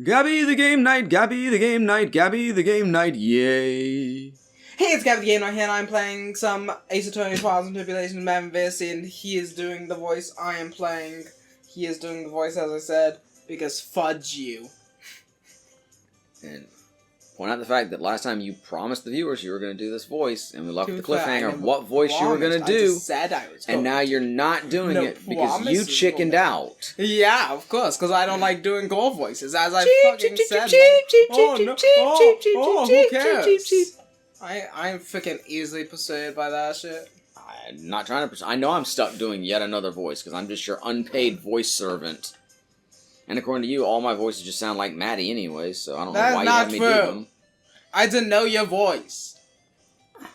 Gabby the game night, Gabby the game night, Gabby the game night, yay. Hey, it's Gabby the Game Night here, and I'm playing some Ace Attorney Trials and Tribulations Memphis, and he is doing the voice. I am playing. He is doing the voice, as I said, because fudge you. And point out the fact that last time you promised the viewers you were going to do this voice, and we left the cliffhanger of what voice you were going to do. I just said I was going and now you're not doing it because you chickened out. Yeah, of course, because I don't like doing gore voices, as I fucking said. Who cares? I'm freaking easily persuaded by that shit. I'm not trying to. I know I'm stuck doing yet another voice because I'm just your unpaid voice servant. And according to you, all my voices just sound like Maddie anyway, so I don't know why you have me do them. I didn't know your voice.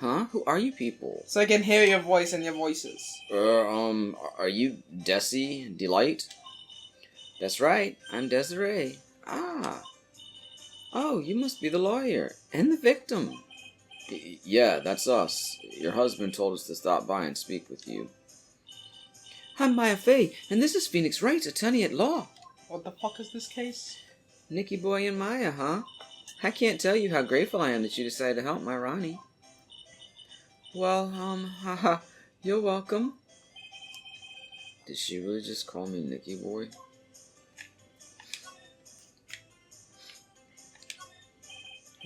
Huh? Who are you people? So I can hear your voice and your voices. Are you Desi Delight? That's right, I'm Desiree. Ah. Oh, you must be the lawyer. And the victim. Yeah, that's us. Your husband told us to stop by and speak with you. I'm Maya Fey, and this is Phoenix Wright, attorney at law. What the fuck is this case? Nicky Boy and Maya, huh? I can't tell you how grateful I am that you decided to help my Ronnie. Well, haha, you're welcome. Did she really just call me Nicky Boy?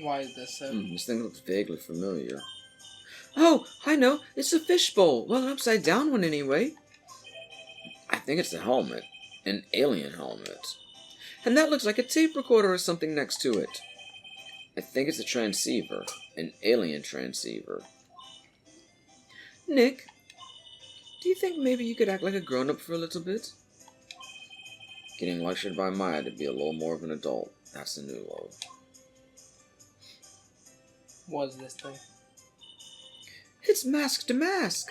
Why is this so? This thing looks vaguely familiar. Oh, I know. It's a fishbowl. Well, an upside down one anyway. I think it's a helmet. An alien helmet. And that looks like a tape recorder or something next to it. I think it's a transceiver. An alien transceiver. Nick, do you think maybe you could act like a grown-up for a little bit? Getting lectured by Maya to be a little more of an adult. That's the new low. What is this thing? It's Mask to Mask.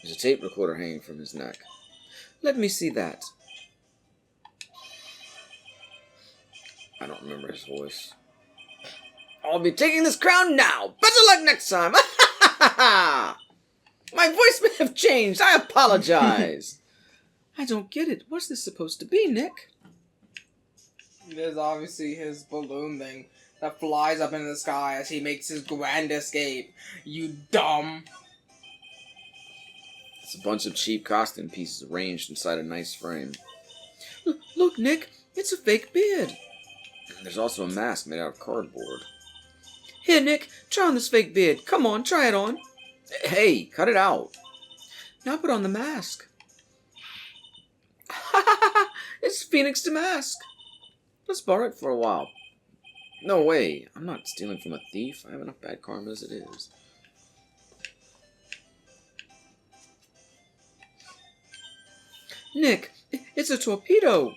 There's a tape recorder hanging from his neck. Let me see that. I don't remember his voice. I'll be taking this crown now. Better luck next time. My voice may have changed. I apologize. I don't get it. What's this supposed to be, Nick? There's obviously his balloon thing that flies up into the sky as he makes his grand escape. You dumb. It's a bunch of cheap costume pieces arranged inside a nice frame. Look, Nick. It's a fake beard. And there's also a mask made out of cardboard. Here, Nick. Try on this fake beard. Come on, try it on. Hey, cut it out. Now put on the mask. It's Phoenix to Mask. Let's borrow it for a while. No way. I'm not stealing from a thief. I have enough bad karma as it is. Nick, it's a torpedo.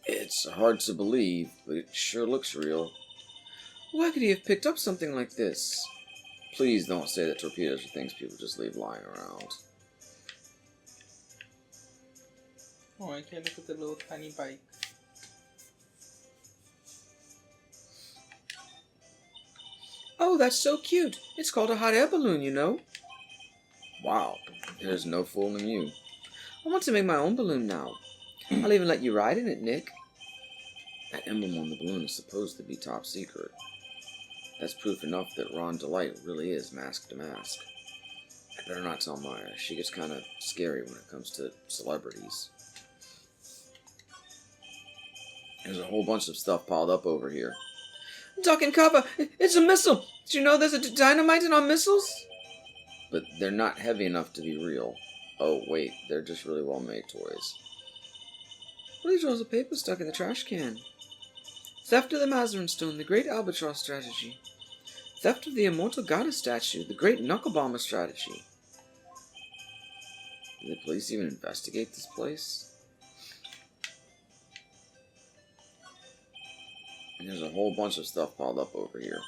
It's hard to believe, but it sure looks real. Why could he have picked up something like this? Please don't say that torpedoes are things people just leave lying around. Oh, I can't look at the little tiny bike. Oh, that's so cute. It's called a hot air balloon, you know. Wow, there's no fooling you. I want to make my own balloon now. I'll even let you ride in it, Nick. That emblem on the balloon is supposed to be top secret. That's proof enough that Ron Delight really is Mask to Mask. I better not tell Maya. She gets kind of scary when it comes to celebrities. There's a whole bunch of stuff piled up over here. Duck and cover! It's a missile! Did you know there's a dynamite in our missiles? But they're not heavy enough to be real. Oh, wait, they're just really well-made toys. What are these rolls of paper stuck in the trash can? Theft of the Mazarin Stone, the Great Albatross Strategy. Theft of the Immortal Goddess Statue, the Great Knucklebomber Strategy. Did the police even investigate this place? And there's a whole bunch of stuff piled up over here.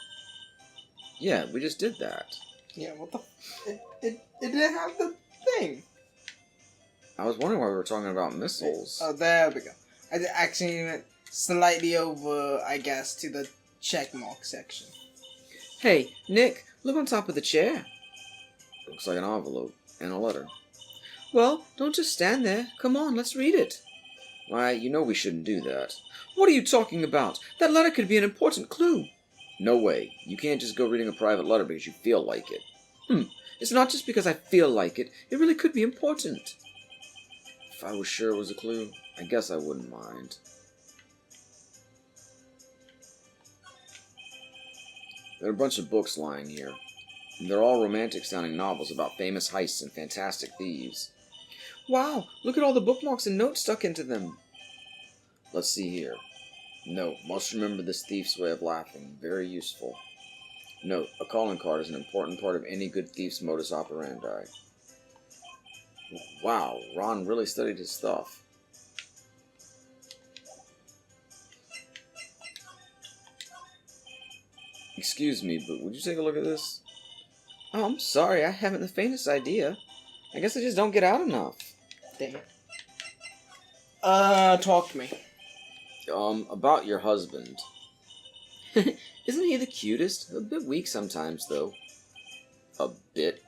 Yeah, we just did that. Yeah, what the... It didn't have the thing. I was wondering why we were talking about missiles. Oh, there we go. I actually went slightly over, I guess, to the checkmark section. Hey, Nick, look on top of the chair. Looks like an envelope and a letter. Well, don't just stand there. Come on, let's read it. Why, you know we shouldn't do that. What are you talking about? That letter could be an important clue. No way. You can't just go reading a private letter because you feel like it. It's not just because I feel like it. It really could be important. If I was sure it was a clue, I guess I wouldn't mind. There are a bunch of books lying here. They're all romantic-sounding novels about famous heists and fantastic thieves. Wow, look at all the bookmarks and notes stuck into them. Let's see here. Note, must remember this thief's way of laughing. Very useful. Note, a calling card is an important part of any good thief's modus operandi. Wow, Ron really studied his stuff. Excuse me, but would you take a look at this? Oh, I'm sorry, I haven't the faintest idea. I guess I just don't get out enough. Damn it. Talk to me. About your husband. Isn't he the cutest? A bit weak sometimes, though. A bit.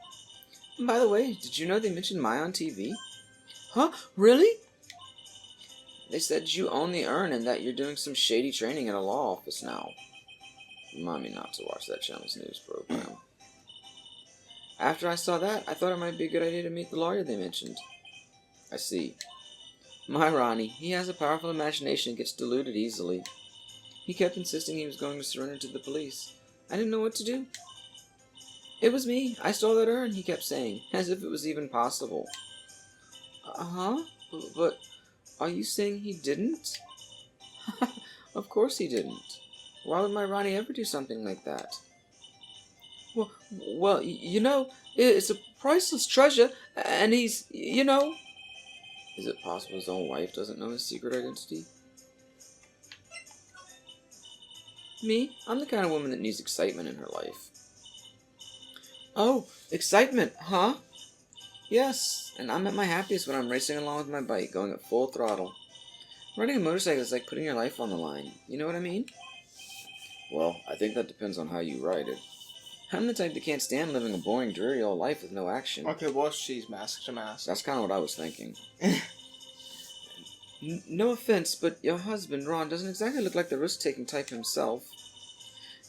And by the way, did you know they mentioned Mai on TV? Huh? Really? They said you own the urn and that you're doing some shady training at a law office now. Remind me not to watch that channel's news program. After I saw that, I thought it might be a good idea to meet the lawyer they mentioned. I see. My Ronnie, he has a powerful imagination and gets deluded easily. He kept insisting he was going to surrender to the police. I didn't know what to do. It was me. I stole that urn, he kept saying, as if it was even possible. Uh-huh? But are you saying he didn't? Of course he didn't. Why would my Ronnie ever do something like that? Well, you know, it's a priceless treasure, and he's, you know... Is it possible his own wife doesn't know his secret identity? Me? I'm the kind of woman that needs excitement in her life. Oh, excitement, huh? Yes, and I'm at my happiest when I'm racing along with my bike, going at full throttle. Riding a motorcycle is like putting your life on the line. You know what I mean? Well, I think that depends on how you ride it. I'm the type that can't stand living a boring, dreary old life with no action. Okay, what's cheese mask to mask? That's kind of what I was thinking. No offense, but your husband, Ron, doesn't exactly look like the risk-taking type himself.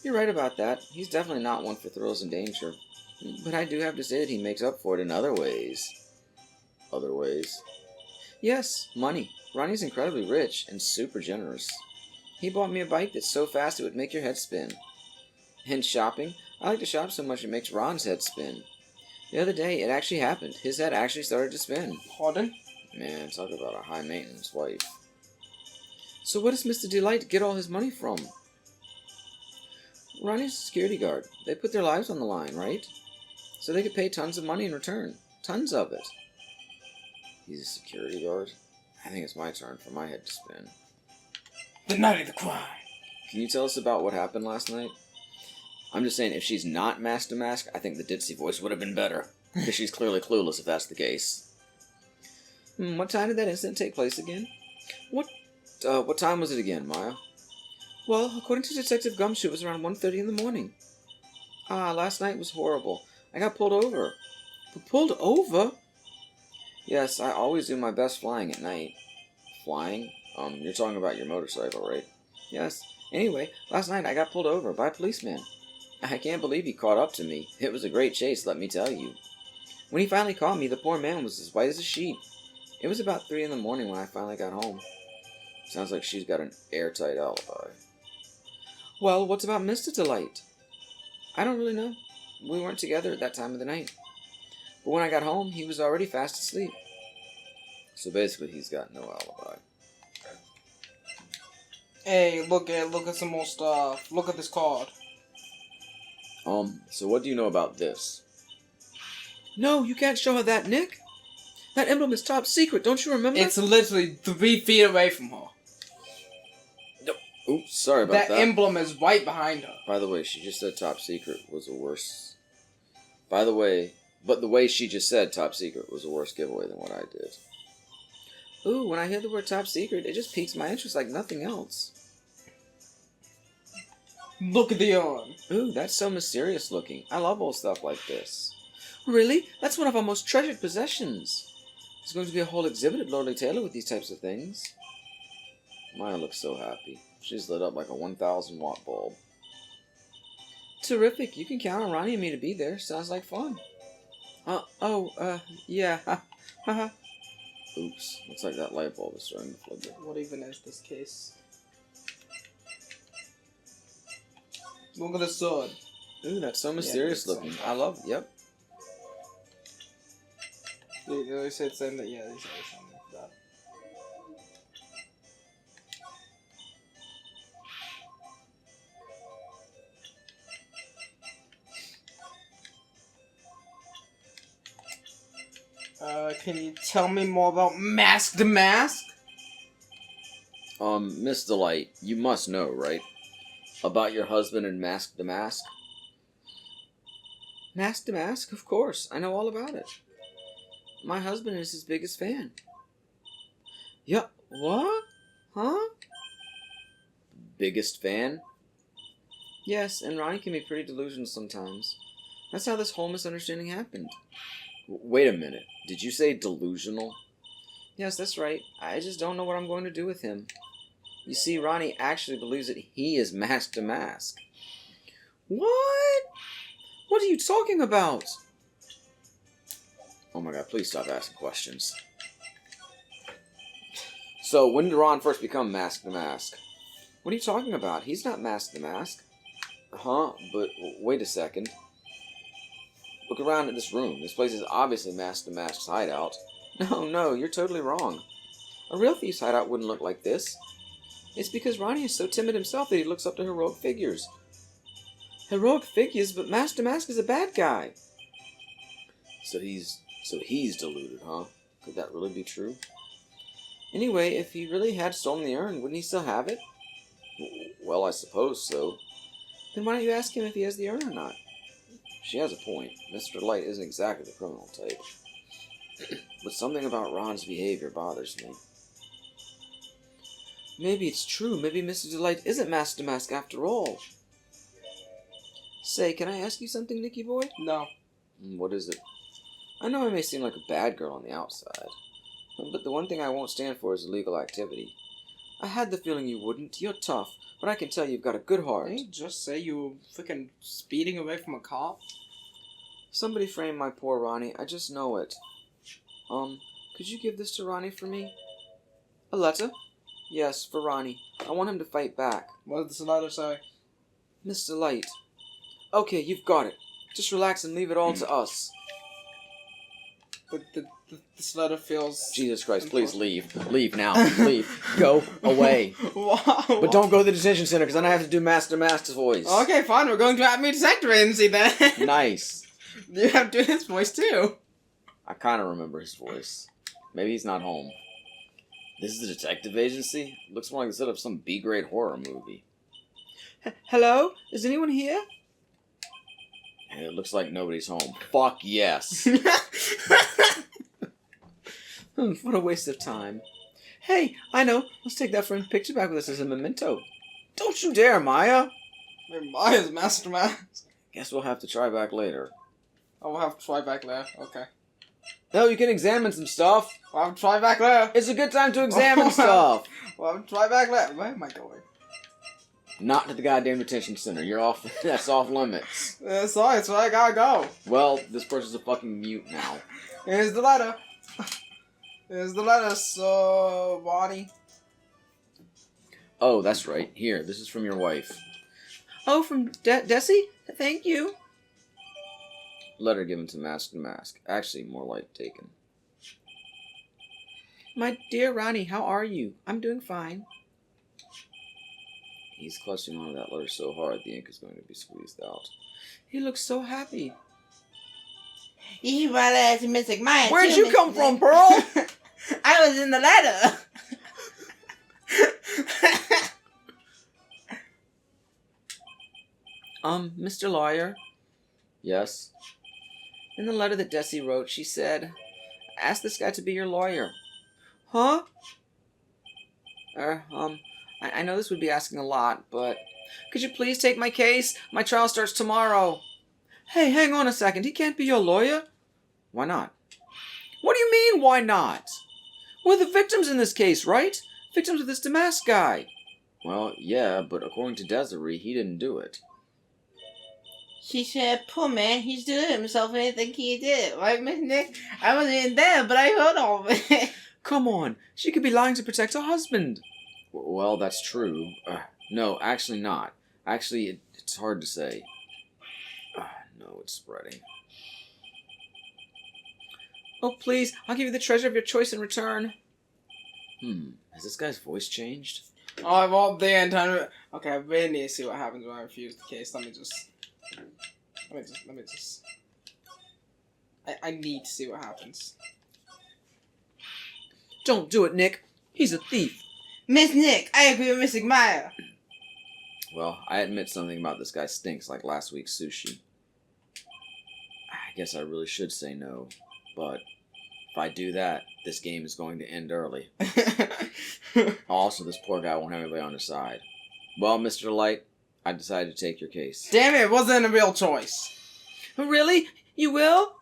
You're right about that. He's definitely not one for thrills and danger. But I do have to say that he makes up for it in other ways. Other ways? Yes, money. Ronnie's incredibly rich and super generous. He bought me a bike that's so fast it would make your head spin. And shopping? I like to shop so much it makes Ron's head spin. The other day, it actually happened. His head actually started to spin. Pardon? Man, talk about a high-maintenance wife. So what does Mr. Delight get all his money from? Ronnie's a security guard. They put their lives on the line, right? So they could pay tons of money in return. Tons of it. He's a security guard? I think it's my turn for my head to spin. The night of the crime. Can you tell us about what happened last night? I'm just saying, if she's not mask to mask, I think the ditzy voice would have been better. Because she's clearly clueless if that's the case. What time did that incident take place again? What time was it again, Maya? Well, according to Detective Gumshoe, it was around 1:30 in the morning. Last night was horrible. I got pulled over. Pulled over? Yes, I always do my best flying at night. Flying? You're talking about your motorcycle, right? Yes. Anyway, last night I got pulled over by a policeman. I can't believe he caught up to me. It was a great chase, let me tell you. When he finally caught me, the poor man was as white as a sheet. It was about 3 in the morning when I finally got home. Sounds like she's got an airtight alibi. Well, what's about Mr. Delight? I don't really know. We weren't together at that time of the night. But when I got home, he was already fast asleep. So basically, he's got no alibi. Hey, look at some more stuff. Look at this card. So what do you know about this? No, you can't show her that, Nick. That emblem is top secret, don't you remember? It's literally 3 feet away from her. No. Oops, sorry about that. That emblem is right behind her. By the way, she just said top secret was a worse... But the way she just said top secret was a worse giveaway than what I did. Ooh, when I hear the word top secret, it just piques my interest like nothing else. Look at the urn. Ooh, that's so mysterious looking. I love old stuff like this. Really? That's one of our most treasured possessions. There's going to be a whole exhibit at Lordly Taylor with these types of things. Maya looks so happy. She's lit up like a 1,000-watt bulb. Terrific. You can count on Ronnie and me to be there. Sounds like fun. Yeah. Haha. Oops. Looks like that light bulb is starting to flicker. What even is this case? Look at the sword. Ooh, that's so mysterious looking. I love it. Yep. They say the same thing. Yeah, they say the same thing for that. Can you tell me more about Mask to Mask? Miss Delight, you must know, right? About your husband and Mask to Mask? Mask to Mask? Of course. I know all about it. My husband is his biggest fan. Yeah. What? Huh? Biggest fan? Yes, and Ronnie can be pretty delusional sometimes. That's how this whole misunderstanding happened. Wait a minute. Did you say delusional? Yes, that's right. I just don't know what I'm going to do with him. You see, Ronnie actually believes that he is Mask to Mask. What? What are you talking about? Oh my god, please stop asking questions. So, when did Ron first become Mask to Mask? What are you talking about? He's not Mask to Mask. Huh? But wait a second. Look around at this room. This place is obviously Mask to Mask's hideout. No, you're totally wrong. A real thief's hideout wouldn't look like this. It's because Ronnie is so timid himself that he looks up to heroic figures. Heroic figures, but Mask to Mask is a bad guy. So he's deluded, huh? Could that really be true? Anyway, if he really had stolen the urn, wouldn't he still have it? Well, I suppose so. Then why don't you ask him if he has the urn or not? She has a point. Mr. Light isn't exactly the criminal type. But something about Ron's behavior bothers me. Maybe it's true. Maybe Mr. Delight isn't Mask to Mask after all. Say, can I ask you something, Nicky boy? No. What is it? I know I may seem like a bad girl on the outside, but the one thing I won't stand for is illegal activity. I had the feeling you wouldn't. You're tough, but I can tell you've got a good heart. Didn't you just say you were freaking speeding away from a cop? Somebody framed my poor Ronnie. I just know it. Could you give this to Ronnie for me? A letter? Yes, for Ronnie. I want him to fight back. What does the letter say? Mr. Light. Okay, you've got it. Just relax and leave it all to us. But this letter feels... Jesus Christ, please leave. Leave now. Leave. Go away. Wow. But don't go to the detention center, because then I have to do Mask to Mask's voice. Okay, fine. We're going to Admin Detective Agency then. Nice. You have to do his voice too. I kind of remember his voice. Maybe he's not home. This is the detective agency? Looks more like the set of some B-grade horror movie. Hello? Is anyone here? And it looks like nobody's home. Fuck yes. What a waste of time. Hey, I know. Let's take that framed picture back with us as a memento. Don't you dare, Maya. Maya's Master Mask. Guess we'll have to try back later. Oh, we'll have to try back there. Okay. No, you can examine some stuff. We'll have to try back there. It's a good time to examine stuff. We'll have to try back there. Where am I going? Not to the goddamn detention center. You're off. That's off limits. Sorry, that's where I gotta go. Well, this person's a fucking mute now. Here's the letter. Here's the letter, so... Bonnie. Oh, that's right. Here, this is from your wife. Oh, from Desi? Thank you. Letter given to Mask to Mask. Actually, more like taken. My dear Ronnie, how are you? I'm doing fine. He's clutching onto that letter so hard the ink is going to be squeezed out. He looks so happy. You brought us to Mr. Maya. Where'd too, you Mr. come from, Blake. Pearl? I was in the letter. Mr. Lawyer, Yes. in the letter that Desi wrote, she said, ask this guy to be your lawyer. Huh? I know this would be asking a lot, but could you please take my case? My trial starts tomorrow. Hey, hang on a second. He can't be your lawyer? Why not? What do you mean, why not? We're the victims in this case, right? Victims of this Damask guy. Well, yeah, but according to Desiree, he didn't do it. She said, poor man, he's doing himself and I think he did. Right, Miss Nick? I wasn't even there, but I heard all of it. Come on, she could be lying to protect her husband. Well, that's true. No, actually not. Actually, it's hard to say. No, it's spreading. Oh, please, I'll give you the treasure of your choice in return. Has this guy's voice changed? Oh, I won't there in time. Okay, I really need to see what happens when I refuse the case. Let me just. I need to see what happens. Don't do it, Nick. He's a thief. Miss Nick, I agree with Miss Maya. Well, I admit something about this guy stinks like last week's sushi. I guess I really should say no, but if I do that, this game is going to end early. Also, this poor guy won't have anybody on his side. Well, Mr. Light, I decided to take your case. Damn it, it wasn't a real choice. Really? You will?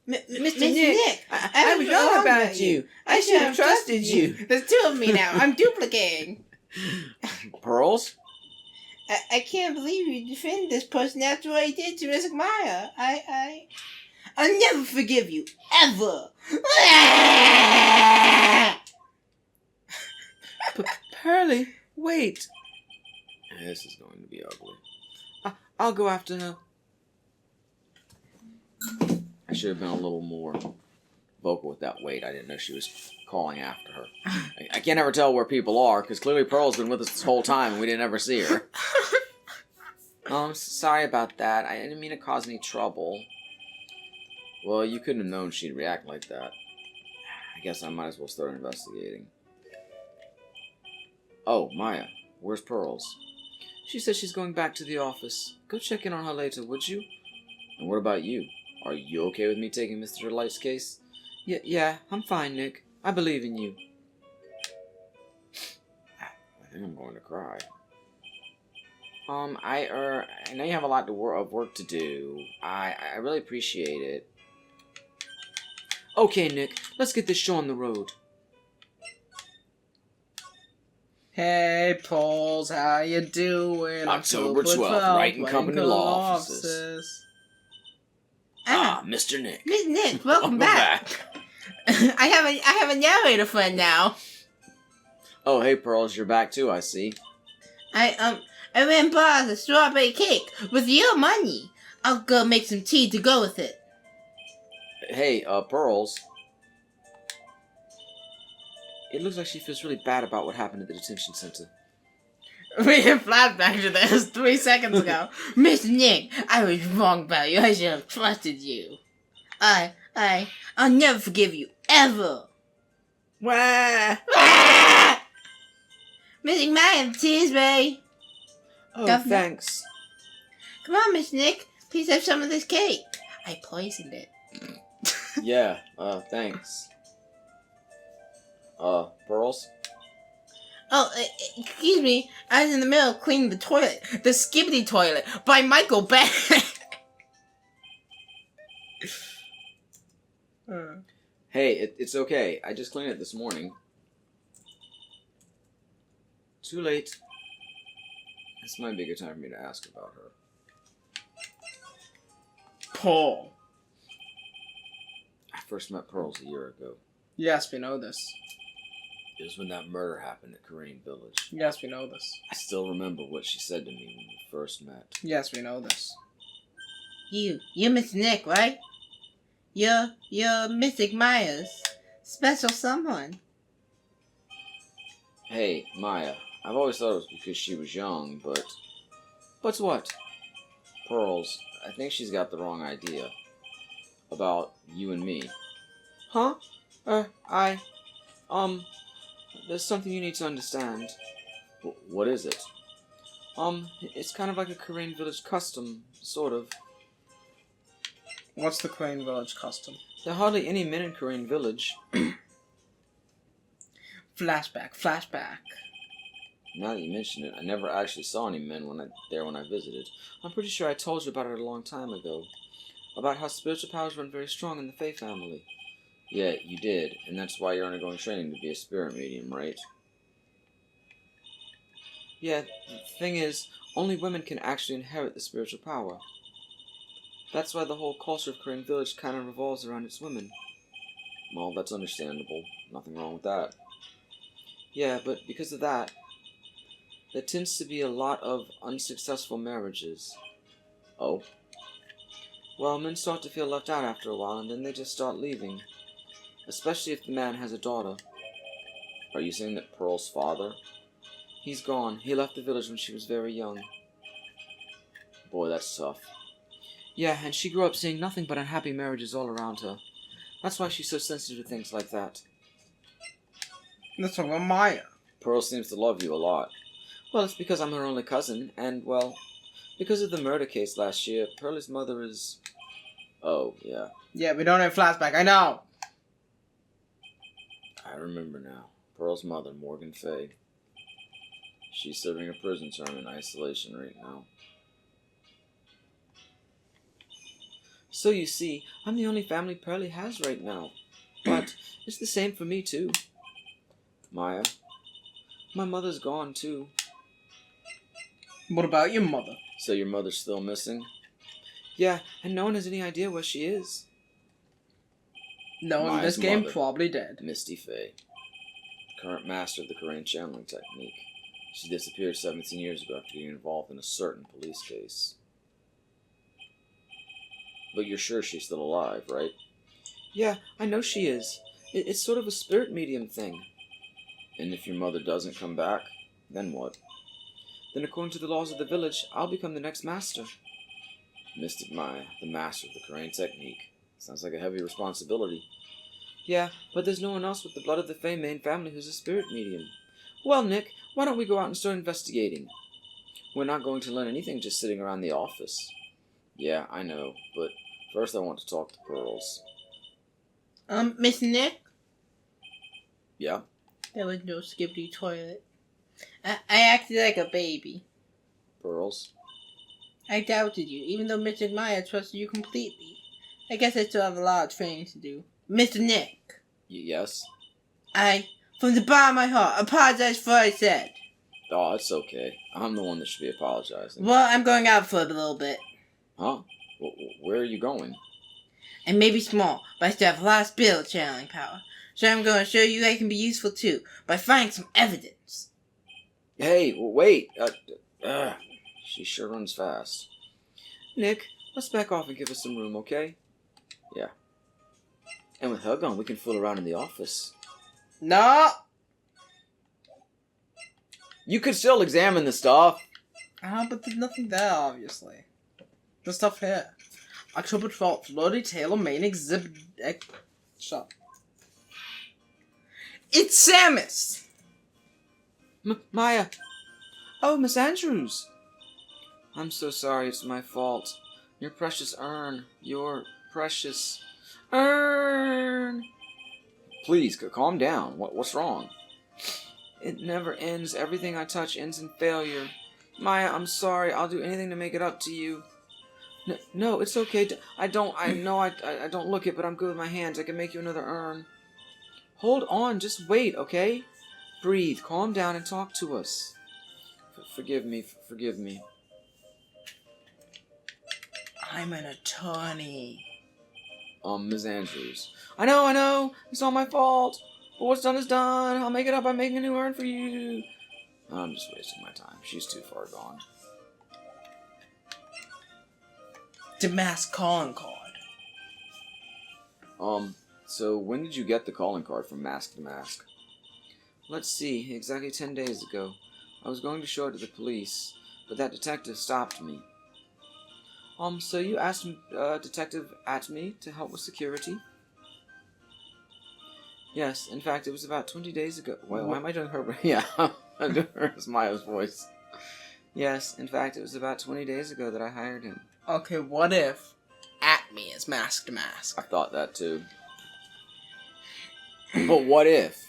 Mr. Nick, I was wrong about you. I should have trusted you. There's two of me now. I'm duplicating. Pearls? I can't believe you defend this person after what he did to Miss Maya. I'll never forgive you. Ever. Pearly, wait. This is going to be ugly. I'll go after her. I should have been a little more vocal with that wait. I didn't know she was calling after her. I can't ever tell where people are, because clearly Pearl's been with us this whole time and we didn't ever see her. Oh, I'm sorry about that. I didn't mean to cause any trouble. Well, you couldn't have known she'd react like that. I guess I might as well start investigating. Oh, Maya, where's Pearls? She says she's going back to the office. Go check in on her later, would you? And what about you? Are you okay with me taking Mr. Light's case? Yeah, I'm fine, Nick. I believe in you. I think I'm going to cry. I know you have a lot of work to do. I really appreciate it. Okay, Nick, let's get this show on the road. Hey, Pauls, how you doing? October 12th, Wright and Company Law Offices. Mr. Nick. Miss Nick, welcome back. I have a narrator friend now. Oh, hey, Pearls, you're back too, I see. I ran bars a strawberry cake with your money. I'll go make some tea to go with it. Hey, Pearls. It looks like she feels really bad about what happened at the detention center. We have flashback to this 3 seconds ago. Miss Nick, I was wrong about you. I should have trusted you. I'll never forgive you, ever. Wah! Missing my tears, babe. Oh, Governor. thanks. Come on, Miss Nick. Please have some of this cake. I poisoned it. Yeah, thanks. Pearls? Oh, excuse me. I was in the middle of cleaning the toilet. The Skibbity Toilet by Michael Bay. Hey, it's okay. I just cleaned it this morning. Too late. This might be a good time for me to ask about her. Paul. I first met Pearls a year ago. Yes, we know this. It was when that murder happened at Korean Village. Yes, we know this. I still remember what she said to me when we first met. Yes, we know this. You're Miss Nick, right? You're Mystic Maya's special someone. Hey, Maya, I've always thought it was because she was young, but... But what? Pearls, I think she's got the wrong idea. About you and me. Huh? There's something you need to understand. What is it? It's kind of like a Korean village custom, sort of. What's the Crane Village custom? There are hardly any men in Korean village. Flashback. Now that you mention it, I never actually saw any men when I visited. I'm pretty sure I told you about it a long time ago. About how spiritual powers run very strong in the Fae family. Yeah, you did, and that's why you're undergoing training to be a spirit medium, right? Yeah, the thing is, only women can actually inherit the spiritual power. That's why the whole culture of Korean village kind of revolves around its women. Well, that's understandable. Nothing wrong with that. Yeah, but because of that, there tends to be a lot of unsuccessful marriages. Oh? Well, men start to feel left out after a while, and then they just start leaving. Especially if the man has a daughter. Are you saying that Pearl's father? He's gone. He left the village when she was very young. Boy, that's tough. Yeah, and she grew up seeing nothing but unhappy marriages all around her. That's why she's so sensitive to things like that. Let's talk about Maya. Pearl seems to love you a lot. Well, it's because I'm her only cousin, and, well, because of the murder case last year, Pearl's mother is... Oh, yeah. Yeah, we don't have flashback, I know! I remember now. Pearl's mother, Morgan Fay. She's serving a prison term in isolation right now. So you see, I'm the only family Pearlie has right now. But it's the same for me, too. Maya, my mother's gone, too. What about your mother? So your mother's still missing? Yeah, and no one has any idea where she is. No one in Maya's this game mother. probably dead. Misty Fay, current master of the Korean channeling technique. She disappeared 17 years ago after getting involved in a certain police case. But you're sure she's still alive, right? Yeah, I know she is. It's sort of a spirit medium thing. And if your mother doesn't come back, then what? Then according to the laws of the village, I'll become the next master. Mystic Maya, the master of the Korean technique. Sounds like a heavy responsibility. Yeah, but there's no one else with the blood of the Fay main family who's a spirit medium. Well, Nick, why don't we go out and start investigating? We're not going to learn anything just sitting around the office. Yeah, I know, but first I want to talk to Pearls. Miss Nick? Yeah? There was no skibbity toilet. I acted like a baby. Pearls? I doubted you, even though Mr. Maya trusted you completely. I guess I still have a lot of training to do. Mr. Nick. Yes? I, from the bottom of my heart, apologize for what I said. Oh, it's okay. I'm the one that should be apologizing. Well, I'm going out for a little bit. Huh? Where are you going? I may be small, but I still have a lot of spirit channeling power. So I'm going to show you I can be useful too, by finding some evidence. Hey, wait! She sure runs fast. Nick, let's back off and give us some room, okay? Yeah. And with her gone, we can fool around in the office. No! You could still examine the stuff. But there's nothing there, obviously. The stuff here. October 12th, Lodi Taylor main exhibit... Shut. It's Samus! Maya! Oh, Miss Andrews! I'm so sorry, it's my fault. Your precious urn. Your precious urn! Please, calm down. What's wrong? It never ends. Everything I touch ends in failure. Maya, I'm sorry. I'll do anything to make it up to you. No, it's okay. I know I don't look it, but I'm good with my hands. I can make you another urn. Hold on. Just wait, okay? Breathe. Calm down and talk to us. Forgive me. Forgive me. I'm an attorney. Ms. Andrews. I know. It's all my fault. But what's done is done. I'll make it up by making a new urn for you. I'm just wasting my time. She's too far gone. Damask calling card. So when did you get the calling card from Mask to Mask? Let's see, exactly 10 days ago. I was going to show it to the police, but that detective stopped me. So you asked Detective Atme to help with security? Yes, in fact, it was about 20 days ago. Wait, why am I doing her? Yeah, I'm doing her as Maya's voice. Yes, in fact, it was about 20 days ago that I hired him. Okay, what if Atme is Mask to Mask? I thought that too. But what if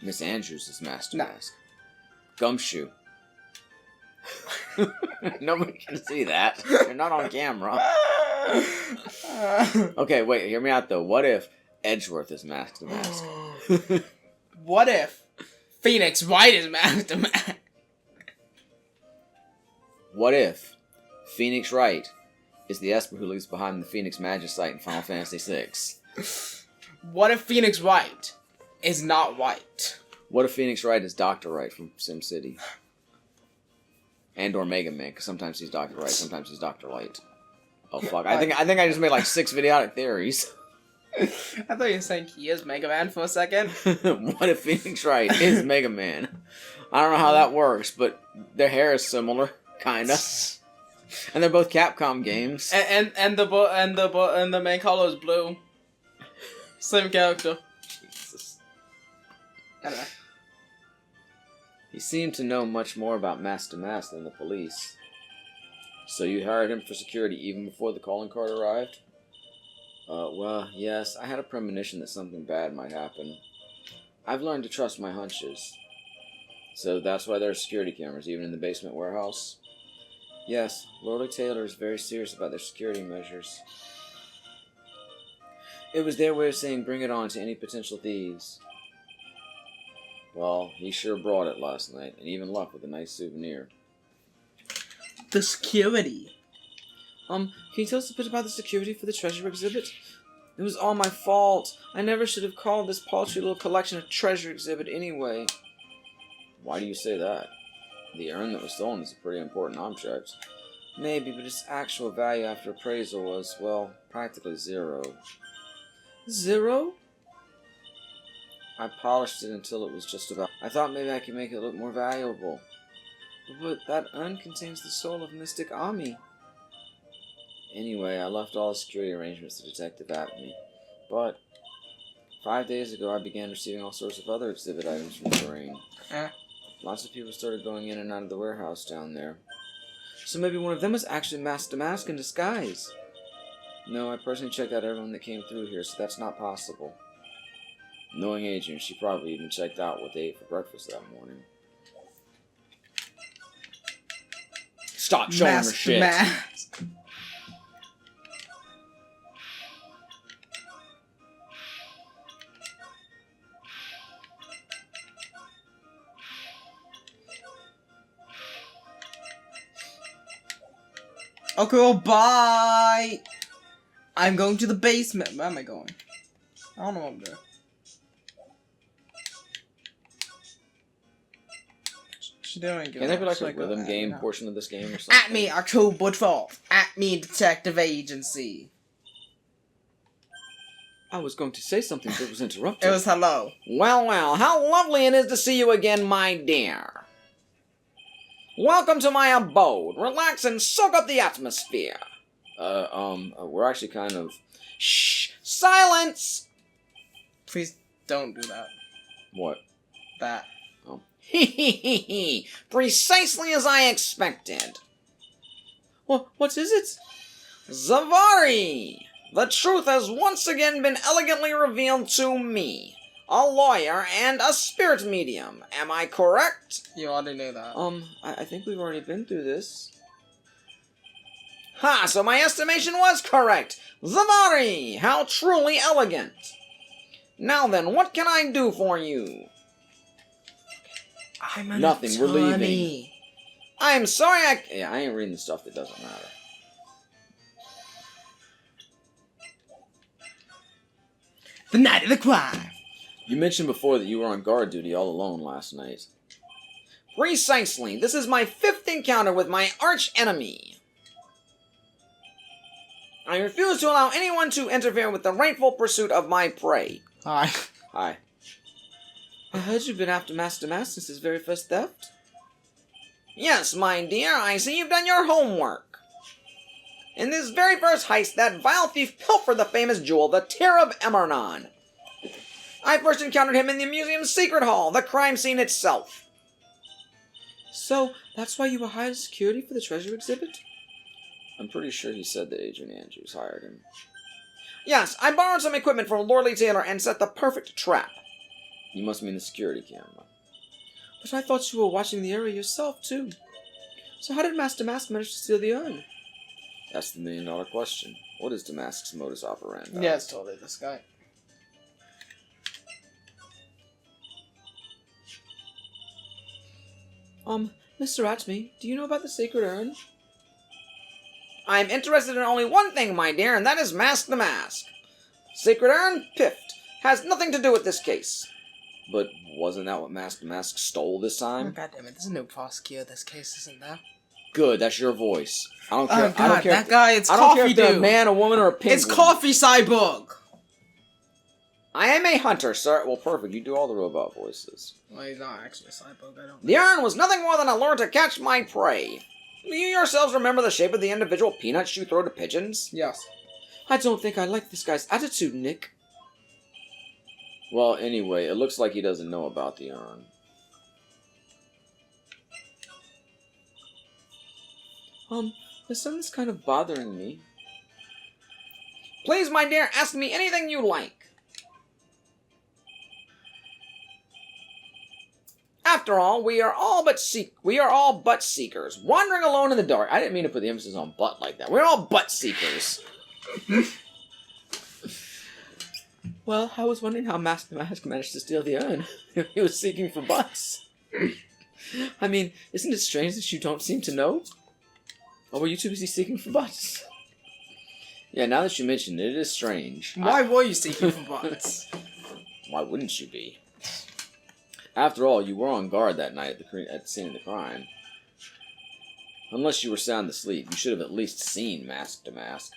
Miss Andrews is Mask to Mask? Gumshoe. Nobody can see that. You're not on camera. Okay, wait, hear me out though. What if Edgeworth is Mask to Mask. What if Phoenix Wright is Mask to Mask? What if Phoenix Wright is the Esper who leaves behind the Phoenix Magicite in Final Fantasy VI? What if Phoenix Wright is not white? What if Phoenix Wright is Dr. Wright from SimCity? And or Mega Man, because sometimes he's Dr. Wright, sometimes he's Dr. Light. Oh fuck! I think I just made like 6 idiotic theories. I thought you were saying he is Mega Man for a second. What if Phoenix Wright is Mega Man? I don't know how that works, but their hair is similar, kinda. And they're both Capcom games. And the main color is blue. Same character. Jesus. Anyway. He seemed to know much more about Mask to Mask than the police. So you hired him for security even before the calling card arrived? Well, yes, I had a premonition that something bad might happen. I've learned to trust my hunches. So that's why there are security cameras, even in the basement warehouse? Yes, Lord Taylor is very serious about their security measures. It was their way of saying bring it on to any potential thieves. Well, he sure brought it last night, and even left with a nice souvenir. The security. Can you tell us a bit about the security for the treasure exhibit? It was all my fault. I never should have called this paltry little collection a treasure exhibit anyway. Why do you say that? The urn that was stolen is a pretty important object. Maybe, but its actual value after appraisal was, well, practically 0. 0? I polished it until it was just about... I thought maybe I could make it look more valuable. But that urn contains the soul of Mystic Ami. Anyway, I left all the security arrangements to Detective Apney. But 5 days ago, I began receiving all sorts of other exhibit items from the ring. Lots of people started going in and out of the warehouse down there. So maybe one of them was actually Mask to Mask in disguise. No, I personally checked out everyone that came through here, so that's not possible. Knowing Adrian, she probably even checked out what they ate for breakfast that morning. Stop showing her shit. Mask. Okay, well, bye! I'm going to the basement. Where am I going? I don't know what I'm doing. She doing? Can there be like a rhythm game no. portion of this game or something? At me, October 12th. At me, Detective Agency. I was going to say something but was interrupted. It was hello. Well, how lovely it is to see you again, my dear. Welcome to my abode. Relax and soak up the atmosphere. We're actually kind of... Shh! Silence! Please don't do that. What? That. Oh. Hehehehe. Precisely as I expected. What is it? Zavari! The truth has once again been elegantly revealed to me. A lawyer and a spirit medium. Am I correct? You already knew that. I think we've already been through this. Ha! So my estimation was correct. Zavari! How truly elegant. Now then, what can I do for you? I'm an Nothing, we're attorney. leaving. I'm sorry I ain't reading the stuff that doesn't matter. The night of the crime. You mentioned before that you were on guard duty all alone last night. Precisely. This is my 5th encounter with my arch enemy. I refuse to allow anyone to interfere with the rightful pursuit of my prey. Hi. Hi. I heard you've been after Master Mask since his very first theft. Yes, my dear, I see you've done your homework. In this very first heist, that vile thief pilfered the famous jewel, the Tear of Emernon. I first encountered him in the museum's secret hall, the crime scene itself. So, that's why you were hired as security for the treasure exhibit? I'm pretty sure he said that Adrian Andrews hired him. Yes, I borrowed some equipment from Lord Taylor and set the perfect trap. You must mean the security camera. But I thought you were watching the area yourself, too. So how did Master Mask manage to steal the urn? That's the $1 million question. What is Damask's modus operandi? Yeah, it's totally this guy. Mr. Atme, do you know about the sacred urn? I'm interested in only one thing, my dear, and that is Mask the Mask. Sacred Urn, piffed. Has nothing to do with this case. But wasn't that what Mask the Mask stole this Oh, time? God damn it, there's no prosecutor this case, isn't there? Good, that's your voice. I don't care. Oh, God, I don't care. that guy, it's I don't care Coffee if they're a Dude. man, a woman, or a penguin. It's Coffee Cyborg! I am a hunter, sir. Well, perfect. You do all the robot voices. Well, he's not actually a cyborg, I don't know. The urn was nothing more than a lure to catch my prey. Do you yourselves remember the shape of the individual peanuts you throw to pigeons? Yes. I don't think I like this guy's attitude, Nick. Well, anyway, it looks like he doesn't know about the urn. There's something that's kind of bothering me. Please, my dear, ask me anything you like. After all, we are all but seekers, wandering alone in the dark. I didn't mean to put the emphasis on butt like that. We're all butt seekers. Well, I was wondering how Mask the Mask managed to steal the urn. He was seeking for butts. I mean, isn't it strange that you don't seem to know? Or were you too busy seeking for butts? Yeah, now that you mention it, it is strange. Why were you seeking for butts? Why wouldn't you be? After all, you were on guard that night at the scene of the crime. Unless you were sound asleep, you should have at least seen Mask to Mask.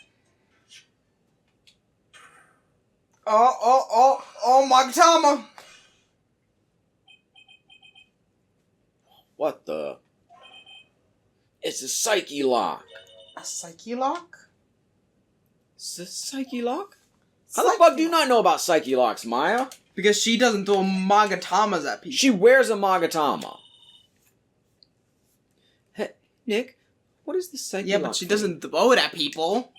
Oh, Magatama! What the? It's a psyche lock. A psyche lock? Psyche lock? How the fuck do you not know about psyche locks, Maya? Because she doesn't throw Magatamas at people. She wears a Magatama. Hey, Nick, what is the psyche Yeah, lock but she thing? doesn't throw it at people.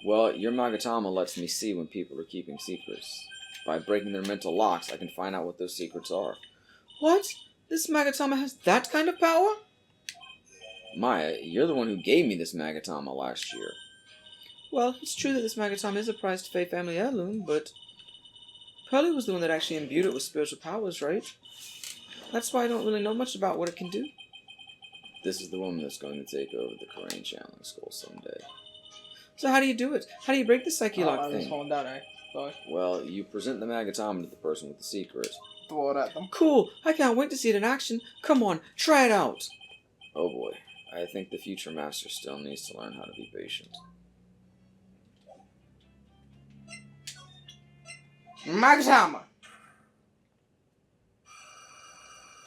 Well, your Magatama lets me see when people are keeping secrets. By breaking their mental locks, I can find out what those secrets are. What? This Magatama has that kind of power? Maya, you're the one who gave me this Magatama last year. Well, it's true that this Magatama is a prized Fae family heirloom, but Pearlie was the one that actually imbued it with spiritual powers, right? That's why I don't really know much about what it can do. This is the woman that's going to take over the Korean channeling school someday. So how do you do it? How do you break the psyche lock I was thing? falling down, eh? Sorry. Well, you present the Magatama to the person with the secret. Throw it at them. Cool! I can't wait to see it in action. Come on, try it out. Oh boy, I think the future master still needs to learn how to be patient. Magatama!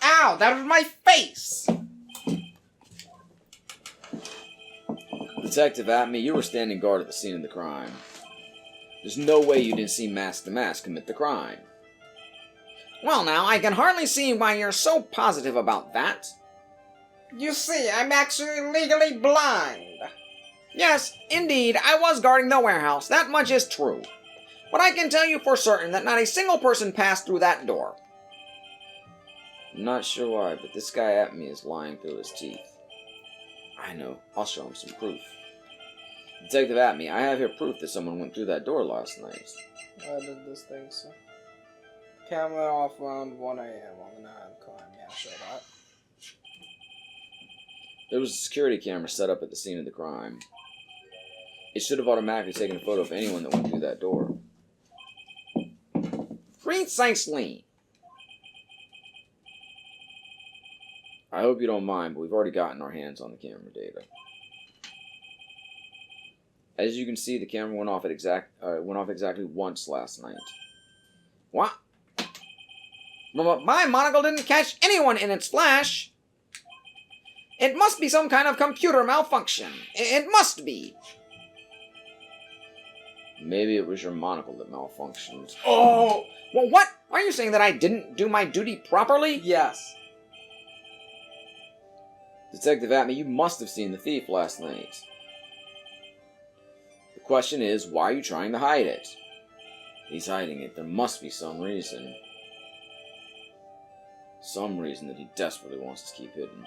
Ow, that was my face! Detective Atme, you were standing guard at the scene of the crime. There's no way you didn't see Mask the Mask commit the crime. Well now, I can hardly see why you're so positive about that. You see, I'm actually legally blind. Yes, indeed, I was guarding the warehouse. That much is true. But I can tell you for certain that not a single person passed through that door. I'm not sure why, but this guy at me is lying through his teeth. I know. I'll show him some proof. Detective Atme, I have here proof that someone went through that door last night. I did this thing, so. Camera off around 1 a.m. on the night of the crime. Yeah, sure that. There was a security camera set up at the scene of the crime. It should have automatically taken a photo of anyone that went through that door. Precisely. I hope you don't mind, but we've already gotten our hands on the camera data. As you can see, the camera went off exactly once last night. What? But my monocle didn't catch anyone in its flash. It must be some kind of computer malfunction. It must be. Maybe it was your monocle that malfunctioned. Oh! Well, what? Are you saying that I didn't do my duty properly? Yes. Detective Atme, you must have seen the thief last night. The question is, why are you trying to hide it? He's hiding it. There must be some reason. Some reason that he desperately wants to keep hidden.